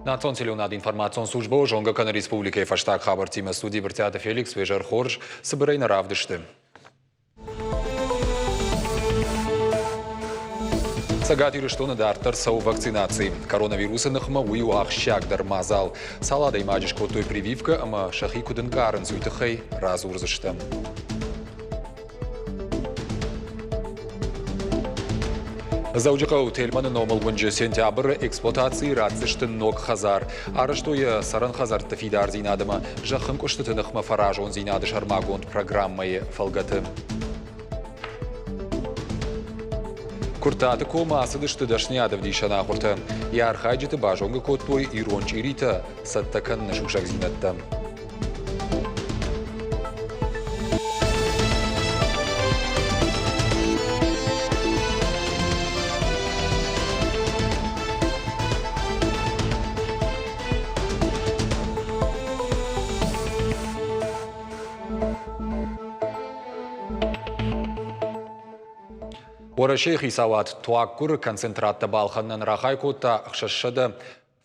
Национ телеунад информацион служба Жонгакана Республики Фаштаг хабар тима студии Бертиата Феликс Вежер Хорж собирай на равдышты. Сагат юриштона дартар сау вакцинации. Коронавирусы нахма ую ахщак дар мазал. Салада имаджиш котой прививка, ама шахи куден гарен суйтахай раз урзаштам. Заужикау тельманы номал гунджи сентябрь эксплуатации рацештын ног хазар. Араштуя саран хазар тафидар зинадыма. Жахым куштыты нахма фаражон зинады шармагонд программai фалгаты. Куртаты кома асыдышты дашнядов дишана хурта. Яр хайджиты бажонга коттой иронч ирита саттакан на шушак зинатта. Орашейхи сават туаккур концентратта балханнан рахай котта ахшашшада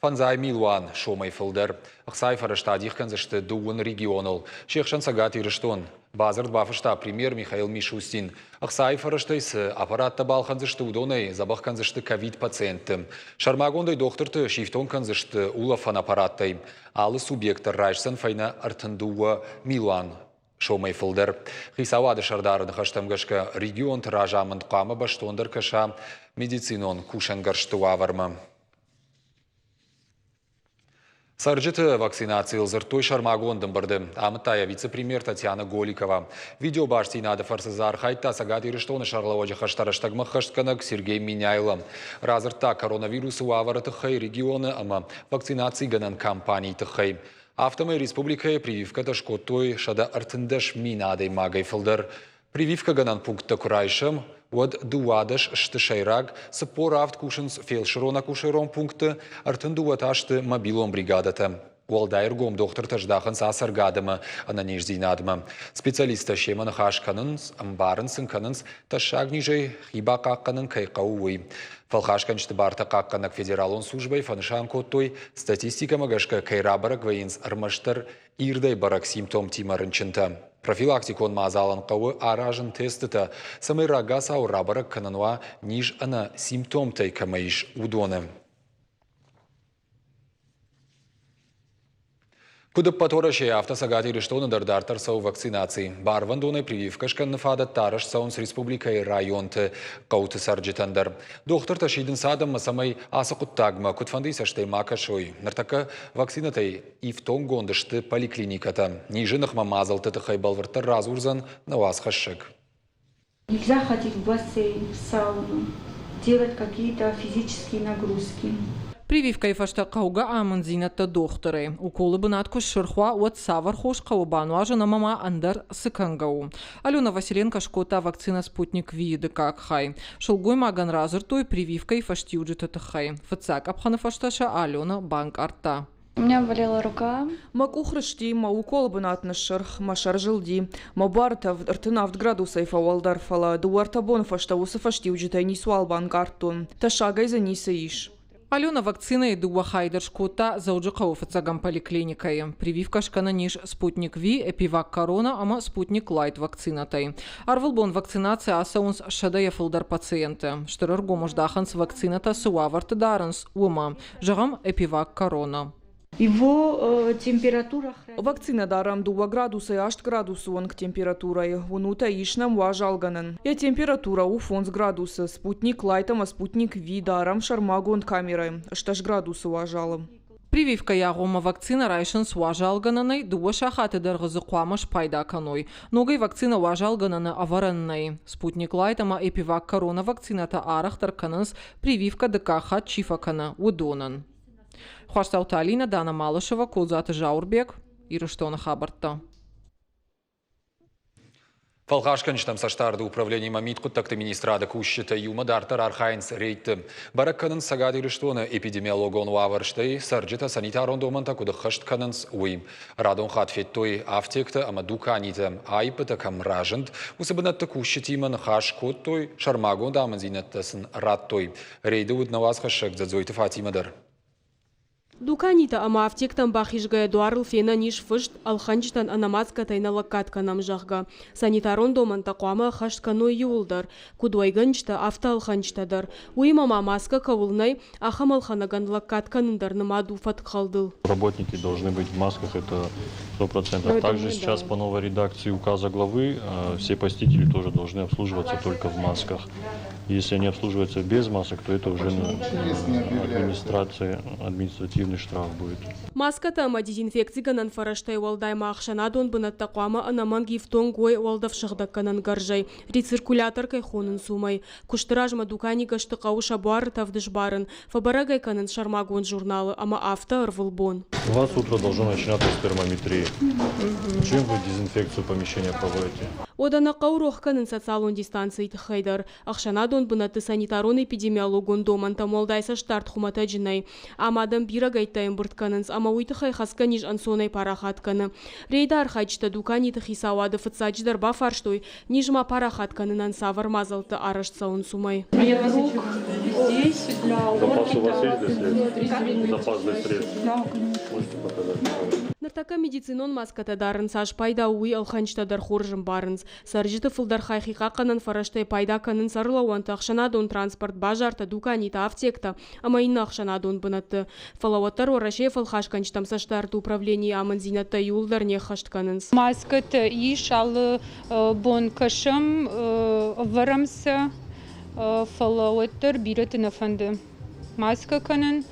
фанзай милуан шомай филдер. Ахсай фараштадих канзашты дуун регионал. Шейхшан сагат ириштон. Базард бафашта премьер Михаил Мишустин. Ахсай фараштайс аппаратта балханзашты удонай забах канзашты ковид пациенты. Шармагондай докторты шифтон канзашты улафан аппараттай. Алы субъектор райшсан файна артандуа милуан. Шомай филдер. Хисавады шардары хаштамгашка регион тиражамын қамы баштондыр каша медицинон кушангаршту аварма. Сарджиты вакцинации лзыртой шармагондым барды. Амытая вице-премьер Татьяна Голикова. Видео башти надо фарсазар хайта сагат ириштоны шарлаводжи хаштараштагмы хаштканак Сергей Миняйло. Разырта коронавирусу авараты хай регионы, ама вакцинации ганан кампании тахай. Автомой республикой прививка дашкотой шада артындаш минадой магай филдер. Прививка ганан пункта курайшам, вот дуадаш штышайраг, сапор авт кушенс фелшерона кушерон пункта, артындуаташты мобилон бригадата. Уалдайргом доктор таждахан сасаргадама, ананиш зинадма. Специалиста шемана хашканынс, амбарынсын канынс, ташагнижей хибакакканын кайкауой. Фалхашканчты барта какканак федералон службай фанышан коттой статистика магашка кайрабарак ваинс армаштар ирдай барак симптом тимарынчынта. Профилактикон мазалан кавы аражын тестыта самый рагаса урабарак канануа ниж ана симптом тайкамаиш удоны. Кудып паторашей автосагати рештоны дардартар сау вакцинации. Барвандоны прививкашкан нафада тараш саунс республикай районты кауты сарджитандар. Доктор ташидын садам самай асакуттагма кутфанды саштай макашой. Нартака вакцинатай и в том гондышты поликлиниката. Нижинах мамазал тетахай балвартар разурзан на вас хашек. Нельзя ходить в бассейн, в сауну, делать какие-то физические нагрузки. Прививка и фашта кауга аманзината докторы. Уколы бынатку шырхуа от савар хош каубану ажана мама андар сыкангау. Алена Василенко шкота вакцина спутник виды как хай. Шелгой маган разыр той прививка и фашти уджита хай. Фацак абхана фашташа Алена банк арта. У меня болела рука. Маку хрышти, ма укол бынатны шырх, ма шаржилди. Ма барта артынавт градусай фауалдар фала. Дуарта бон фашта усы фашти уджитай нисуал банк артун. Ташагай за ниса иш. Алена вакцина и дуа хайдер шкота заужикау фацагам поликлиникой. Прививка шкана ниш спутник Ви, эпивак корона, ама спутник лайт вакцинатай. Арвелбон вакцинация асаунс шадая филдар пациенты. Штырыргу мождаханс вакцината суаварт даранс ума. Жагам эпивак корона. Его температура... Вакцина дарам 2 градуса и 8 градусов к температурой. Унута ишнам важалганан. Я температура у фонс градуса. Спутник лайтам, а спутник Ви дарам шармагон камерой. Шташ градуса важалом. Прививка ягома вакцина райшын суажалгананай, дуа шахаты дыргызы қуамыш пайда каной. Ногай вакцина важалгананы авараннай. Спутник лайтама эпивак корона вакцината арахтар канынс прививка дыкаха чифакана удонан. Хуаштаута Алина, Дана Малышева, Кулзаты Жаурбек, Ириштона Хабарта. Фалхашканчтам саштарды управление мамитку такты министрада кущита юма дартар архайнс рейты. Баракканын сагады рештона эпидемиологон ваварштай сарджита санитарон доманта куда хаштканынс уим. Радон хатфеттой автекта ама дуканита айпыта камражент усыбынатты кущитиман хашкоттой шармагон даманзинаттасын раттой. Рейды уднаваз хашак задзойты Фатимадар. Дуканита ама аптектан бахишга Эдуарл фена ниш фышт алханчтан анамазка тайна лакатка намжахга. Санитарон доман тақуама хаштка юлдар. Кудуайганчта авто алханчтадар. Уимама маска кавулнай ахам алханаган лакатка нындар намаду фаткалдыл. Работники должны быть в масках, это 100%. Также сейчас по новой редакции указа главы все посетители тоже должны обслуживаться только в масках. Если они обслуживаются без масок, то это уже административный штраф будет. Маска тама дезинфекции ганан фараштай валдайма ахшанадон бынат тақуама анаман гифтон гой валдав шахдакканан гаржай. Рециркулятор кайхонын сумай. Куштыражма дукани гашты қауша буар тавдыш барын. Фабарагай канан шармагон журналы, ама авто арвылбон. У вас утро должно начинаться с термометрии. Чем вы дезинфекцию помещения проводите? Одана қаурох канан социалон дистанции тахайдар. Ахшанадон бынаты санитарон эпидемиологон доман тамолдайса штарт хумата джинай. Амадам бирагайтайын бұртканынс, ама уйтыхай хасканиж ансонай парахатканы. Рейда архайчта дукани тахисауады фыцадждар бафарштой, нижма парахатканынан савар мазалты арашца он сумай. Здесь для Запас у вас есть? Запас для средств? Можете показать? Нартака медицинон маската дарын саш пайда уи алханчтадар хоржым барынс. Саржиты фылдар хайхиқа қанын фараштай пайда канын сарылауанты ақшанадон транспорт бажарта дуканита автекта, ама инна ақшанадон бынатты. Фалауаттар орашей фалхашканчтам саштарды управление аман зинатта юлдар не хаштканынс. Маската иш алы бон кашым варамса фалауаттар биретін афанды. Маска канын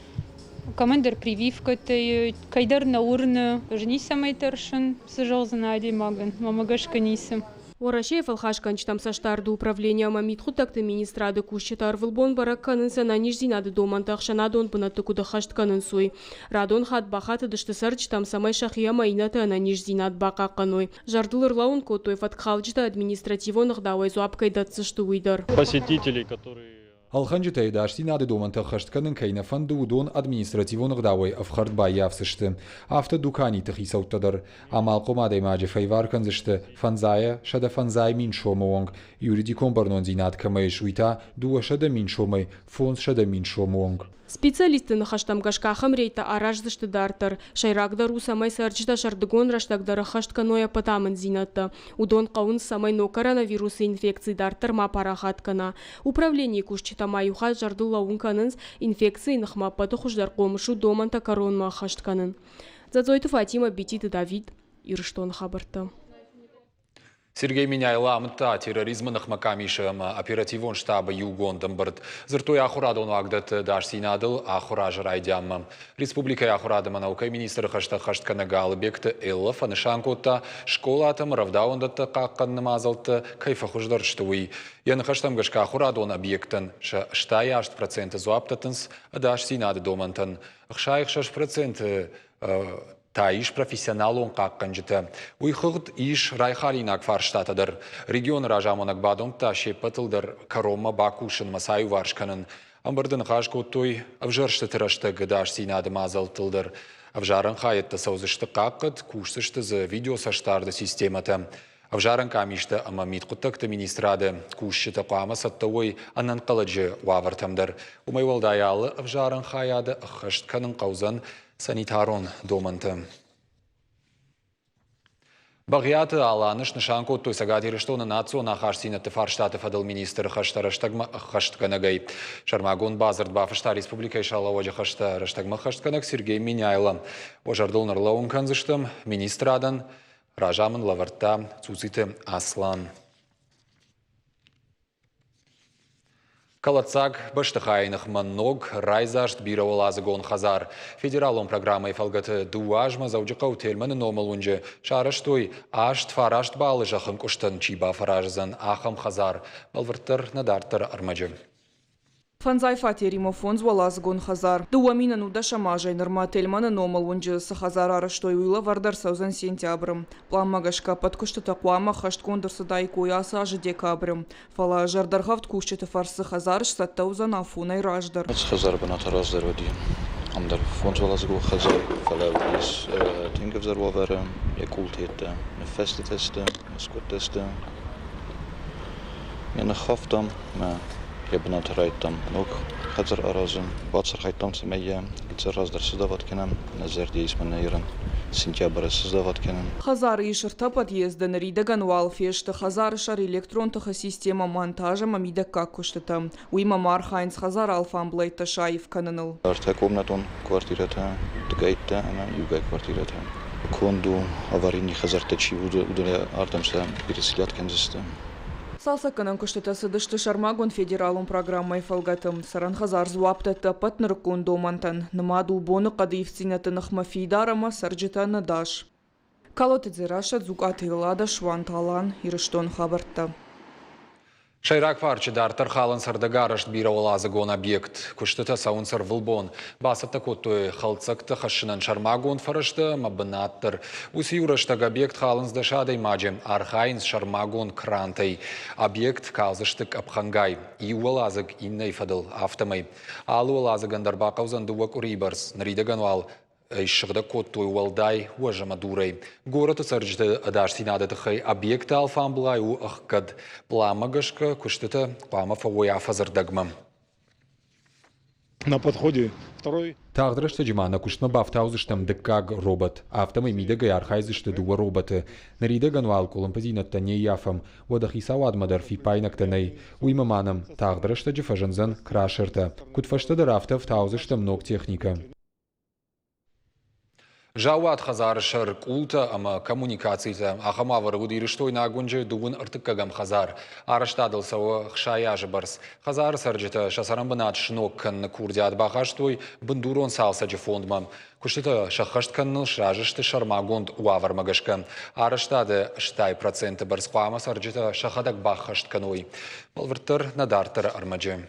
командир прививката, кайдар на урны, жени самай таршын, сыжал знади маган, мамагашка нисам. Орашей фалхашканчтам саштарды управление мамитху такты министрады кущита арвылбон баракканын сана нижзинады доманта ақшанадон бынатты куда хаштканын суй. Радон хат бахаты дышты сарчтам самай шахия майнаты ана нижзинат бақақаной. Жардылыр лаун котой фаткалчта административон хдауай зуапкай датсышты уйдар. Посетителей, которые... Алханжитай дашти нады доманта хаштканын кайна фанды удон административон гдавай афхард баявсышты. Авто дукани тахисауттадар. Амал комадай маджи файварканзышты. Фанзая шада фанзай мин шомуонг. Юридикон барнон зинат камай шуйта. Дуа шада мин шомай. Фонс шада мин шомуонг. Специалисты на хаштамгашкахам рейта араждышты дартар. Шайрагдару самай сарчита шардыгон раштагдары хаштканоя патамын зинатты. Удон қаун самай но коронавирусы инфекции дартар ма парахаткана. Управление кушчита маюха жарды лаунканынс инфекции нахмаппаты хуждар қомышу доманта коронма хаштканын. Задзойты Фатима Бетиты Давид Ирштон хабарты. Сергей Миняйла амытта терроризмных макамишем оперативон штаба Югондам бырд. Зыртой ахурадон агдат даш синадыл ахуражыр айдямм. Республика ахурадыма наукай министры хаштканы галыбекті эллы фанышанкотта школа атым равдаундатты қаққанны мазалты кайфа хуждарштуй. Яны хаштамгашка ахурадон объектын штай 6% зуаптатынс даш синады домантын. Хшайх 6% Таиш профессионалон қаққанжыты. Уйхығыт иш райхалинак фарштатыдыр. Регион ражамонак бадонта шепатылдыр карома бакушын масаю варшканын. Амбырдын қашқоттой авжаршты тырашты гыдаш синады мазалтылдыр. Авжарын қайытты саузышты қаққыт, кушсышты зы видео саштарды систематы. Авжарын камишты ама митқыттықты министрады кушшыты қуама саттауой анан қалыджы вавартамдыр. Умай валдаялы авжарын қаяды ыққыштканын қаузан санитарон доманты. Бағияты аланыш нышанко той сагатиры что на нацию на хашсинаты фарштаты фадал министр хаштараштагма хаштканагай. Шармагон базард бафашта республика ишала оджа хаштараштагма хаштканаг Сергей Миняйла. Ожардыл нарлаун канзыштым министрадан ражамын лаварта цуциты Аслан. Калацак баштахайных манног райзашт биравалазыгон хазар. Федералон программой фалгаты дуажма зауджикау тельманы номалунжы. Шараштой ашт фарашт балы жахым куштан чиба фаражзан ахам хазар. Балвырттыр надартыр армаджы. Фанзай фатеримо фонз валазгон хазар. Дуамина нуда шамажай норма тельмана номал унджи сахазар араштой уйла вардар саузан сентябрым. План магашка подкушта тақуама хашт кондырсы дайкуя асажы декабрым. Фала жардархавт кушчеты фарсы хазар штаттаузан афунай раждар. Хазар баната раздар вади. Амдар фонз валазго хазар. Фала вис тингевзар вавара. Еkultete. Festeteste. Skoteste. Мен хафтам. يبنى ترايتم نوك خزر أرازم باتسر خيتم سمية كتسر رازدر سدافات كنن نزر ديس من نيرن سنتيابر سدافات كنن Хазар ишерта подъезда на Ридаган Валфешта, Хазар шар электронтаха система монтажа мамида какуштата. Уима Мархайнс Хазар Алфамблейта Шаев кананал. Арта комнатон квартирата дгайта она югай квартирата. Конду аварийный Хазар тачи удаля артамса переселят кензиста. Салса канан куштата садышты шармагон федералум программай фалгатым. Саран Хазар зуаптата патныркун домантан. Намаду бону кадыевцинаты нахмафидарама сарджита надаш. Калотидзе раша зукаты лада шванталан ирыштон хабарта. Шайрак фарчы дартар халын сардагарышт бира олазыгон объект. Куштыта саунсар вылбон. Басыпта коттой халцакты хашынан шармагон фарышты мабынаттыр. Уси юраштаг объект халын сдашадай маджем. Архайнс шармагон крантай. Объект казыштык апхангай. И олазык иннай фадыл автомай. Алу олазыган дарбақаузан дуак урибарс. Наридаган вал. Ишшыгда коттой уалдай уажама дурай. Город сарджита адарсинада хай объекта алфамблай у ахкад пламагашка куштыта пама фауя фазардагмам. На подходе второй. Тагдырышты жимана куштма бафтаузыштам дыккаг робот. Автомай мидагай архайзышты дуа роботы. Наридаган вал колумпазинатта не яфам. Водахисауадмадар фипайнактанай. Уймаманам. Тагдырышты жифажанзан крашерта. Кутфаштадар автовтаузыштам ног техника. Жауат Хазар шар култа ама коммуникацията ахамавар удирыштой на гунже дугун артыккагам Хазар. Араштадыл сау хшаяжы барс. Хазар сарджита шасарамбанат шнок кан курдиат бахаштой бандурон салсаджи фондмам. Куштыта шахаштканныл шражышты шармагонд уавар магашкан. Араштады 6% барс қуама сарджита шахадак бахаштканой. Малвыртыр надартыр армаджи.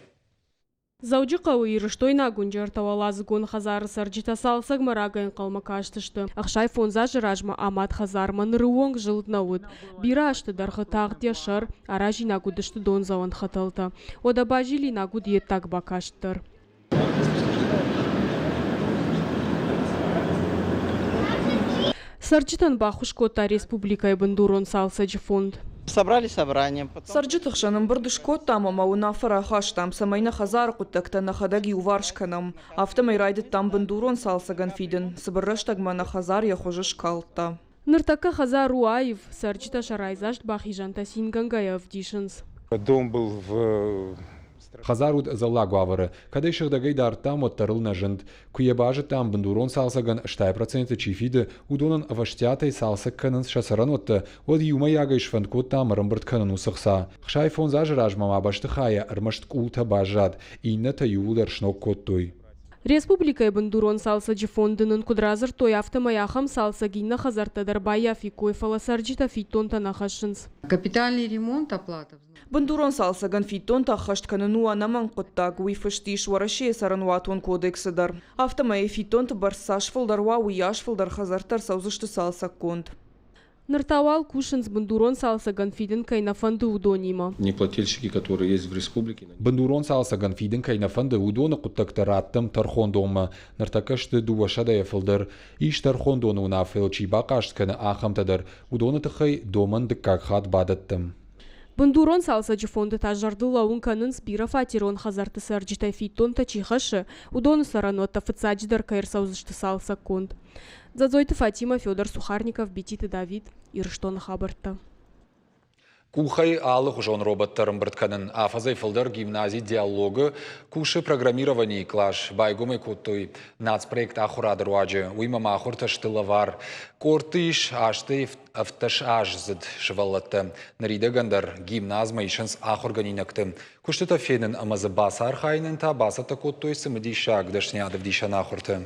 Зауджи қауы ирыштой нагунжар тавалазгон Хазар сарджита салсаг марагайн қалма каштышты. Ақшай фонза жыражма Амат Хазарман руонг жылднауыд. Бира ашты дархы тағдия шар аражи нагудышты дон заван хаталта. Ода бажили нагуд еттак бакаштыр. Сарджитан бахушкота республика бандурон салсаджи фонд. Собрали собрание. Сарджитах шанам бардышко там мауна фарахаш там самайна Хазар куттакта на хадаги уваршканам. Автомай райдет там бандурон салсаган фиден. Собраштагма на Хазар я хожеш калта. Ныртака Хазар Руаев сарджита шарайзашт бахижанта сингангаев дишенс. Дом был в Хазаруд заллагу авары. Кадай шагдагай дартам оттарыл нажынд. Куебажы там бандурон салсаган 6% чифиды удонан аваштятай салсакканын шасаран отты. Од юма ягай шванкот там рамбыртканын усықса. Хшай фонза жыражмама башты хая армашт култа бажад. Инна та юлдар шнок коттой. Республика бандурон салсаджи фондынын кудразыр той автомаяхам салсагинна Хазартадар бая фикой фала сарджита фитонта нахашынс. Капитальный ремонт оплата. Бандурон салсаган фитон тахаштканын уанаман коттаг уйфыштиш вараши сарануатон кодексыдар. Автомая фитон барсашфылдар уяшфылдар Хазартар саузышты салсак конд. Нартавал кушинс бандурон салсаган фиден кайна фанды удонима. Неплательщики, которые есть в республике. Бандурон салсаган фиден кайна фанды удона куттактараттым тархондома. Нартакашты дуашадая фылдар. Иш тархондону унафыл чибакаштканы ахамтадар. Удона тахай доман дыккак хат бадаттым. Бандурон салсаджи фонды тажарды лаун канын спира фатирон Хазарты сарджитай фитон тачихашы. Удону саранотта фыцаджидар кайр саузышты салса конд. Задзойты Фатима, Федор Сухарников, Бетиты Давид, Ирштон Хабарта. Кухай алық жон роботтарым біртканын афазай фылдар гимназий диалогы куши программирование клаш байгумай куттой нацпроект ахурадыр уаджи уймам ахур таштылавар кортыш ашты авташ ажзыд шывалатты наридагандыр гимназма ишенс ахурганинактым куштыта фенін амазы баса архайнын та басата куттой сымыдиша гдашнядов дишан ахурты.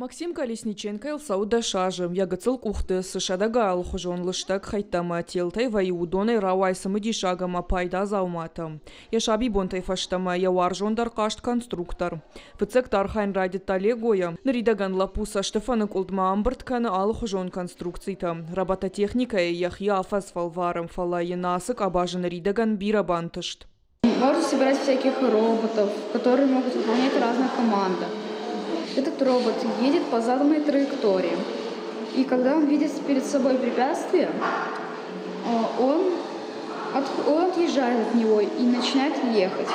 Максим Колесниченко Илсауда Шажи. Ягацил кухты сышадага алхужон лыштак хайтама телтай вай удоной равай самыди шагама пайда заумата. Яшаби бонтай фаштама яваржондар кашт конструктор. Вцек тархайн радит талегоя. Наридаган лапуса Штефана Кулдма амбрткана алхужон конструкцита. Работа техника яхья афасфалваром фалайе насык абажа наридаган бирабантышт. Можно собирать всяких роботов, которые могут выполнять разные команды. Этот робот едет по заданной траектории. И когда он видит перед собой препятствие, он отъезжает от него и начинает ехать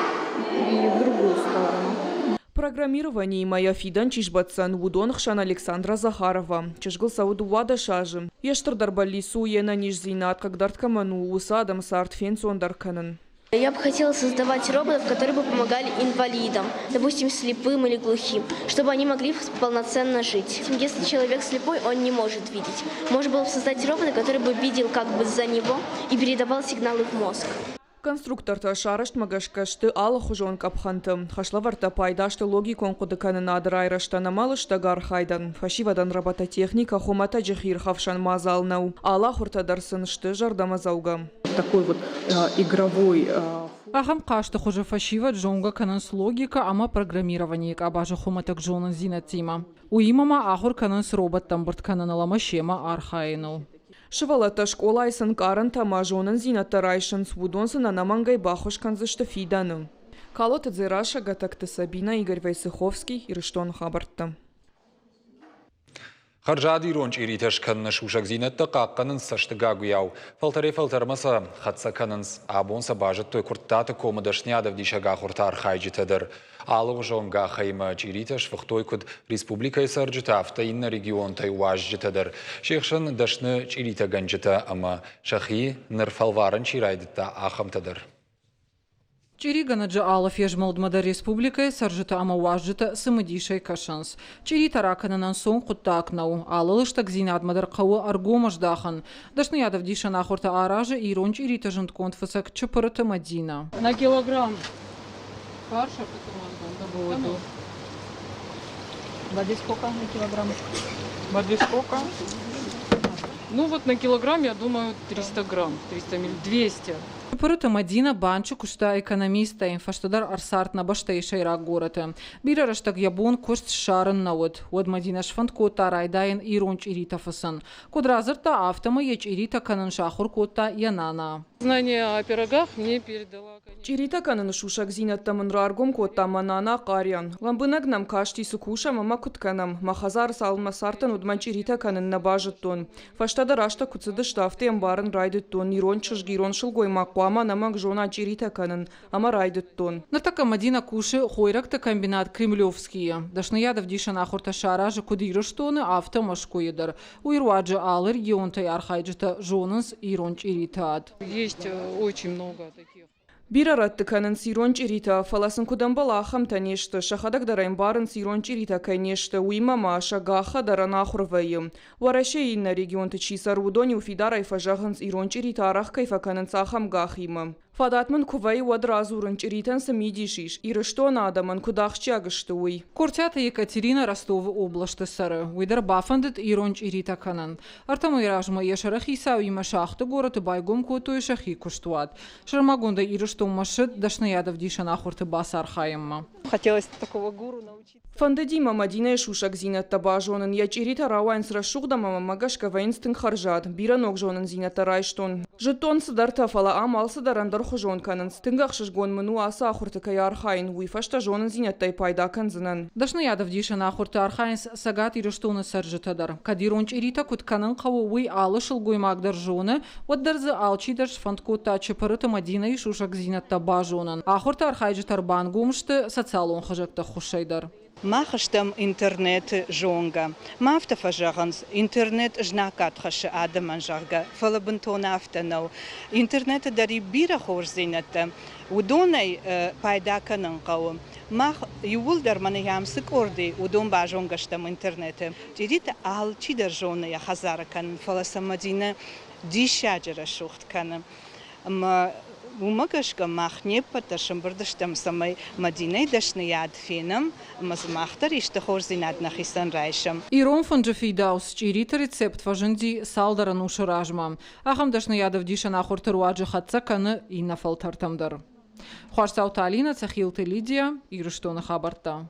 и в другую сторону. Программирование моя фидан чижбатсан удон хшан Александра Захарова. Чижгл сауду вада шажи. Ештр дарбали суена нижзинат, как дарткаману усадам сарт фенсон дарканан. Я бы хотела создавать роботов, которые бы помогали инвалидам, допустим, слепым или глухим, чтобы они могли полноценно жить. Если человек слепой, он не может видеть. Можно было бы создать робота, который бы видел как бы за него и передавал сигналы в мозг. Конструктор шарашт магашкашты алхужон капханты. Хашлаварта пайдашты логикон кудыканы надрайрашта намалышта гархайдан. Фашивадан робототехника хумата джихир хавшан мазалнау. Аллахурта дарсыншты жардамазауга. Такой вот игровой... Агам кашты хуже фашива джонга кананс логика, ама программирование абажа хуматак джонан зинатима. Уимама ахур кананс робот тамбурт кананалама шема архаину. Шывалата школа айсын карын тамажонын зинатта райшын свудонсын анамангай бахуш канзышты фиданым. Калоты дзираша гатакты Сабина, Игорь Вайсыховский, Ирыштон хабартта. Харжади ронч ириташ каннаш ушак зинатта қаққанын саштыгагу яу. Фалтаре-фалтармаса қатса канынс абонса бажыт той курттаты комыдашнядов дишага хуртар хайджитадыр. Алығы жонға қайма чириташ вұқтой күд республикай сарджитафта инна регион тай уажжитадыр. Шекшын дашны чирита ганджита ама шахи нырфалварын чирайдытта ахамтадыр. Чириганаджа алаф ежмалдмада республикай саржыта ама уажжыта сымыдишай кашанс. Чирита ракананан сон құттақнау. Алылыштак зинадмадар қауы аргомаждахан. Дашны ядов дишан ахурта аражы ирон чирита жынтконт фысак чыпырыты мадина. На килограмм фарша потом воду. Воды сколько на килограмм? Воды сколько? Ну вот на килограмм, я думаю, 300 грамм, 300 мл, 200. Чыпырыты мадина банчы кушта экономиста инфаштадар арсарт на баштай шайрак гораты. Бира раштак ябон курс шарын науд. Од мадина шфанд кота райдайын иронч ирита фасын. Кудразырта автома еч ирита канын шахур кота янана. Знание о пирогах мне передала. Чирита канын шушак зинатта мынраргом кота манана карян. Ламбынак нам кашти сукуша мама кутканам. Махазар салма сартан удман чирита канын набажыт тон. Фаштадар ашта куцыды штафты амбарын райдыт тон. Ирон чыжгирон шылгой макуама намак жона чирита канын. Ама райдыт тон. Нартака мадина куши хойракта комбинат кремлевские. Дашны ядов дишан ахурта шаражы кудирыш тоны автомашку едер. Уируаджы алыр регионтай архайджыта жонынс ирон чиритаат. Есть очень много таких. Бирарат канын сирон чирита, фаласын кудамбала ахамта нешты, шахадак дарайм барын сирон чирита кай нешты, уимама шагаха дарана ахурвайым. Вараше инна регион тычи сарудони уфидарай фажаханс ирон чирита арах кайфа канын сахам гахима. Фадатман кувай уадразурын чиритан самидишиш, ирыштон адаман кудахчагыштуй. Куртята Екатерина Ростова областы сары. Уйдар бафандыт ирон чирита канын. Артаму иражма ешарах исау има шахты гораты байгом котуй шахи куштуат. Шармагонда ирыштон машит дашны ядов дишан ахурты басар хайымма. Хотелось такого гуру научить. Фандадима мадина шушак зинатта бажонын, я чирита рауайн срашугдама магашка вайнстын харжат, биранок жонын зинатта райштон. Жытон сыдарта фала амал сыдарандар хожон канын, стынгах шышгон мыну аса ахуртыка ярхайн, уйфашта жонын зинаттай пайда канзынын. Дашны ядов дишан ахурты архайнс сагат ирыштоны саржытадар. Кадирон чирита кут канын қавы уй алы шылгой магдар жоны, отдарзы алчидар шфандкота чыпырыты мадина и шушак зинатта бажонын. Ахурты архайджытар бангумшты социалон хажакта хушайдар. Махаштам интернет жонга. Мафта фажаганс интернет жнакат хаши адаман жарга. Фалабантона автанау. Интернет дари бира хорзината. Удонай пайда канан қауым. Мах ювулдар маны ямсык орди удон бажонгаштам интернете. Дирит ал чидар жона я хазара канан. Фаласа мадина дишаджара шухт канан. Умагашка махне поташым бардыштам самай Мадиней дашнияд феном мазмахтар иштахорзинад нахисан райшам. Ирон фанджафидаус чирит рецепт фаженди салдара нушражма. Ахам дашнаядов диша нахортер уаджа хатцаканы и нафалтартамдар. Хуашсауталина цахилты Лидия Ирштона хабарта.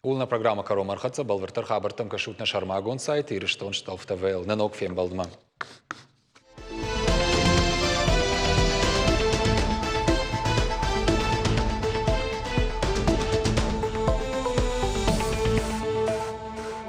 Улна программа Каро Мархатса Балвертар Хабартам Кашутна Шармагон сайт Ирштон Шталфтавейл. Нанок фем балдма.